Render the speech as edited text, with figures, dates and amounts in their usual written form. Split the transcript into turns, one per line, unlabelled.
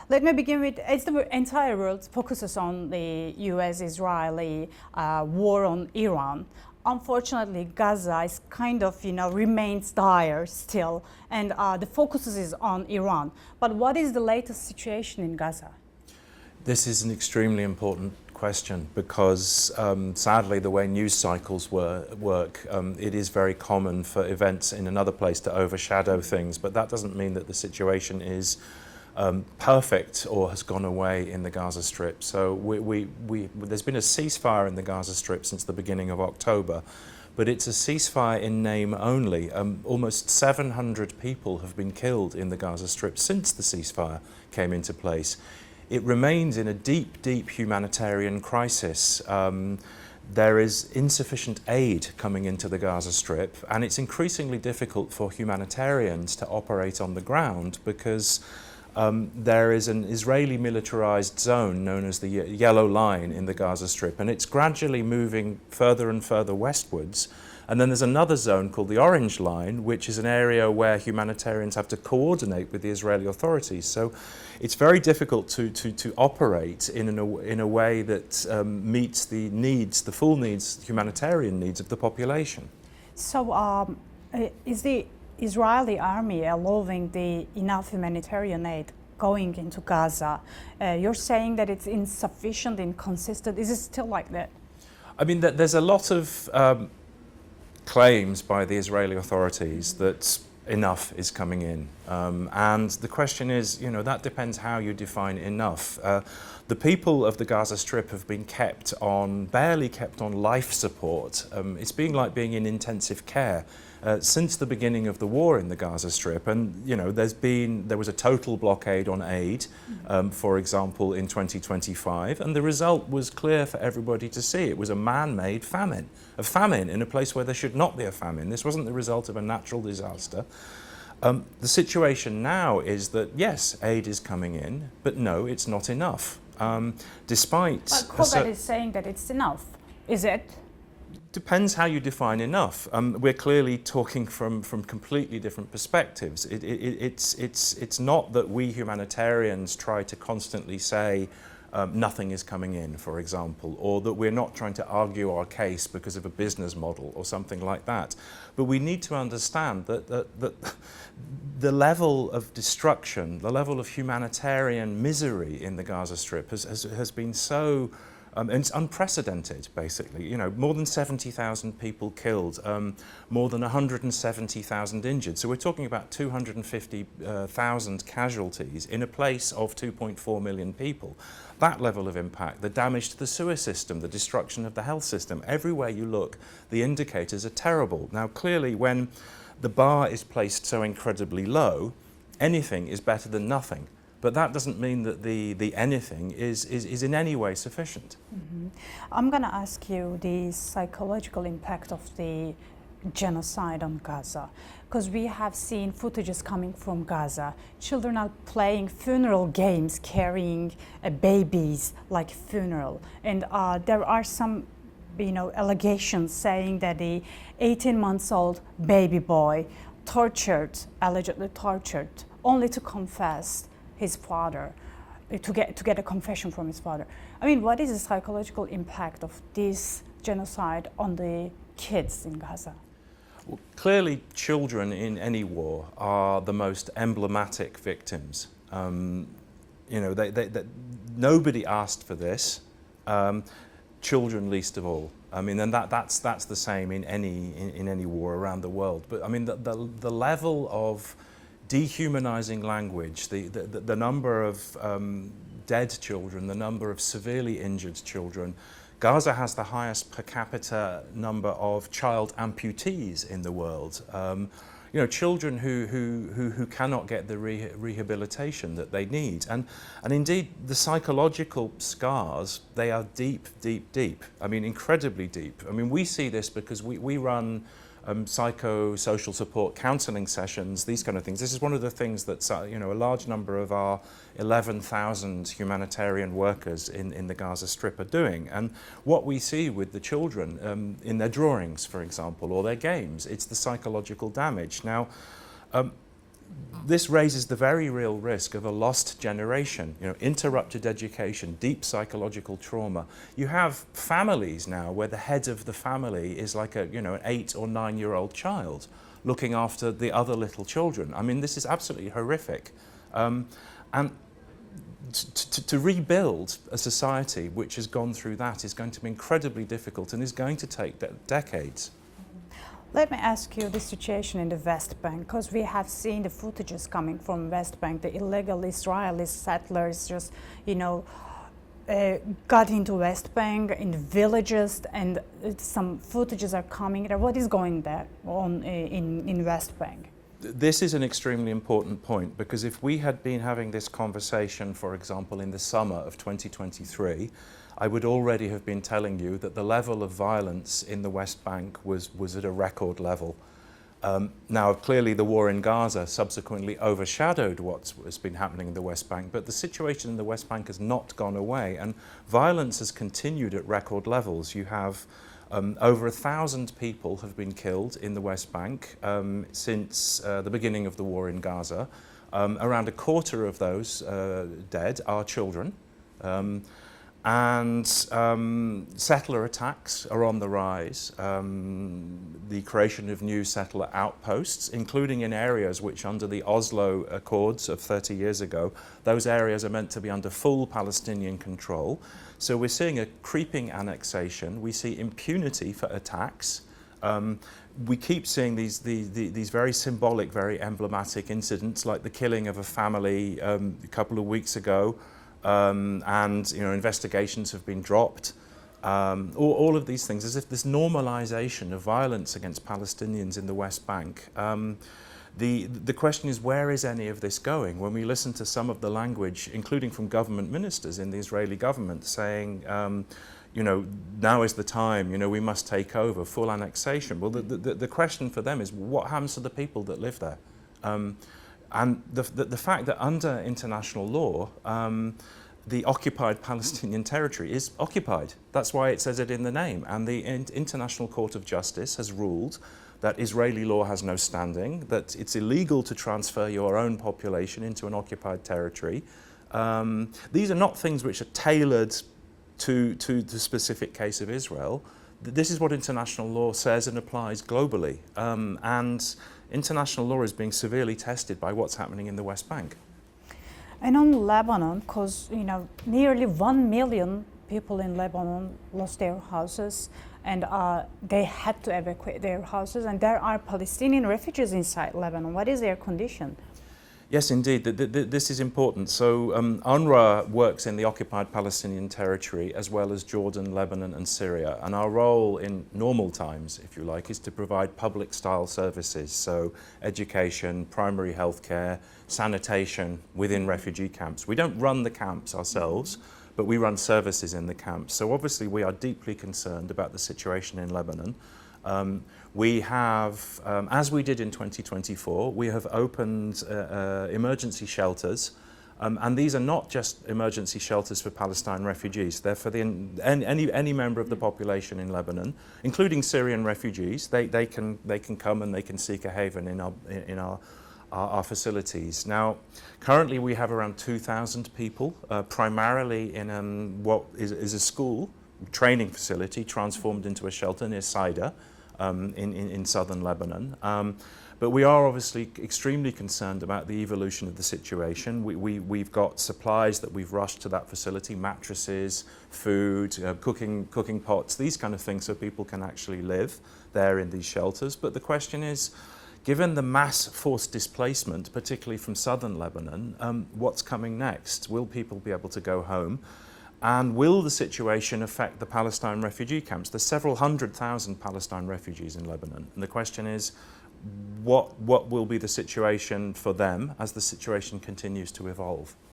Let me begin with, as the entire world focuses on the US-Israeli war on Iran, unfortunately, Gaza is kind of, remains dire still, and the focus is on Iran. But what is the latest situation in Gaza?
This is an extremely important question because sadly the way news cycles work, it is very common for events in another place to overshadow things, but that doesn't mean that the situation is perfect or has gone away in the Gaza Strip. So there's been a ceasefire in the Gaza Strip since the beginning of October, but it's a ceasefire in name only. Almost 700 people have been killed in the Gaza Strip since the ceasefire came into place. It remains in a deep, deep humanitarian crisis. There is insufficient aid coming into the Gaza Strip, and it's increasingly difficult for humanitarians to operate on the ground because there is an Israeli militarized zone known as the Yellow Line in the Gaza Strip, and it's gradually moving further and further westwards. And then there's another zone called the Orange Line, which is an area where humanitarians have to coordinate with the Israeli authorities. So it's very difficult to operate in a way that meets the needs, the full needs, humanitarian needs of the population.
So is the Israeli army allowing the enough humanitarian aid going into Gaza? You're saying that it's insufficient, inconsistent. Is it still like that?
I mean, there's a lot of claims by the Israeli authorities that enough is coming in. And the question is, that depends how you define enough. The people of the Gaza Strip have been barely kept on life support. It's like being in intensive care since the beginning of the war in the Gaza Strip. And, there was a total blockade on aid, for example, in 2025. And the result was clear for everybody to see. It was a man-made famine, a famine in a place where there should not be a famine. This wasn't the result of a natural disaster. The situation now is that, yes, aid is coming in, but no, it's not enough. Despite...
But Kobat is saying that it's enough. Is it?
Depends how you define enough. We're clearly talking from completely different perspectives. It's not that we humanitarians try to constantly say nothing is coming in, for example, or that we're not trying to argue our case because of a business model or something like that. But we need to understand that the level of destruction, the level of humanitarian misery in the Gaza Strip has been so and it's unprecedented, basically. More than 70,000 people killed, more than 170,000 injured. So we're talking about 250,000 casualties in a place of 2.4 million people. That level of impact, the damage to the sewer system, the destruction of the health system, everywhere you look, the indicators are terrible. Now, clearly, when the bar is placed so incredibly low, anything is better than nothing. But that doesn't mean that the anything is in any way sufficient.
Mm-hmm. I'm going to ask you the psychological impact of the genocide on Gaza, because we have seen footages coming from Gaza. Children are playing funeral games, carrying babies like funeral. And there are some allegations saying that the 18-month-old baby boy allegedly tortured, only to confess his father, to get a confession from his father. I mean, what is the psychological impact of this genocide on the kids in Gaza?
Well, clearly, children in any war are the most emblematic victims. Nobody asked for this. Children least of all. I mean, and that's the same in any war around the world. But I mean, the level of dehumanizing language, the number of dead children, the number of severely injured children. Gaza has the highest per capita number of child amputees in the world. Children who cannot get the rehabilitation that they need. And indeed, the psychological scars, they are deep, deep, deep. I mean, incredibly deep. I mean, we see this because we run psychosocial support counselling sessions, these kind of things. This is one of the things that a large number of our 11,000 humanitarian workers in the Gaza Strip are doing. And what we see with the children in their drawings, for example, or their games, it's the psychological damage. Now, this raises the very real risk of a lost generation, interrupted education, deep psychological trauma. You have families now where the head of the family is like an 8 or 9-year-old child looking after the other little children. I mean, this is absolutely horrific. And to rebuild a society which has gone through that is going to be incredibly difficult and is going to take decades.
Let me ask you the situation in the West Bank, because we have seen the footages coming from West Bank, the illegal Israeli settlers just, got into West Bank in the villages, and some footages are coming there. What is going there on in West Bank?
This is an extremely important point, because if we had been having this conversation, for example, in the summer of 2023, I would already have been telling you that the level of violence in the West Bank was at a record level. Now, clearly the war in Gaza subsequently overshadowed what has been happening in the West Bank, but the situation in the West Bank has not gone away, and violence has continued at record levels. You have over 1,000 people have been killed in the West Bank since the beginning of the war in Gaza. Around a quarter of those dead are children. And settler attacks are on the rise. The creation of new settler outposts, including in areas which under the Oslo Accords of 30 years ago, those areas are meant to be under full Palestinian control. So we're seeing a creeping annexation. We see impunity for attacks. We keep seeing these very symbolic, very emblematic incidents, like the killing of a family a couple of weeks ago. And investigations have been dropped. All of these things, as if this normalization of violence against Palestinians in the West Bank. The question is, where is any of this going? When we listen to some of the language, including from government ministers in the Israeli government, saying, now is the time, we must take over, full annexation. Well, the question for them is, what happens to the people that live there? And the fact that under international law, the occupied Palestinian territory is occupied. That's why it says it in the name. And the International Court of Justice has ruled that Israeli law has no standing, that it's illegal to transfer your own population into an occupied territory. These are not things which are tailored to the specific case of Israel. This is what international law says and applies globally. And international law is being severely tested by what's happening in the West Bank.
And on Lebanon, because nearly 1 million people in Lebanon lost their houses, and they had to evacuate their houses, and there are Palestinian refugees inside Lebanon. What is their condition?
Yes, indeed. This is important. So UNRWA works in the occupied Palestinian territory as well as Jordan, Lebanon and Syria. And our role in normal times, if you like, is to provide public-style services. So education, primary health care, sanitation within refugee camps. We don't run the camps ourselves, but we run services in the camps. So obviously we are deeply concerned about the situation in Lebanon. We have, as we did in 2024, we have opened emergency shelters, and these are not just emergency shelters for Palestine refugees. They're for any member of the population in Lebanon, including Syrian refugees. They can come and they can seek a haven in our facilities. Now, currently we have around 2,000 people, primarily in what is a school training facility transformed into a shelter near Saida. In southern Lebanon. But we are obviously extremely concerned about the evolution of the situation. We've got supplies that we've rushed to that facility, mattresses, food, cooking pots, these kind of things, so people can actually live there in these shelters. But the question is, given the mass forced displacement, particularly from southern Lebanon, what's coming next? Will people be able to go home? And will the situation affect the Palestine refugee camps? There's several 100,000 Palestine refugees in Lebanon. And the question is, what will be the situation for them as the situation continues to evolve?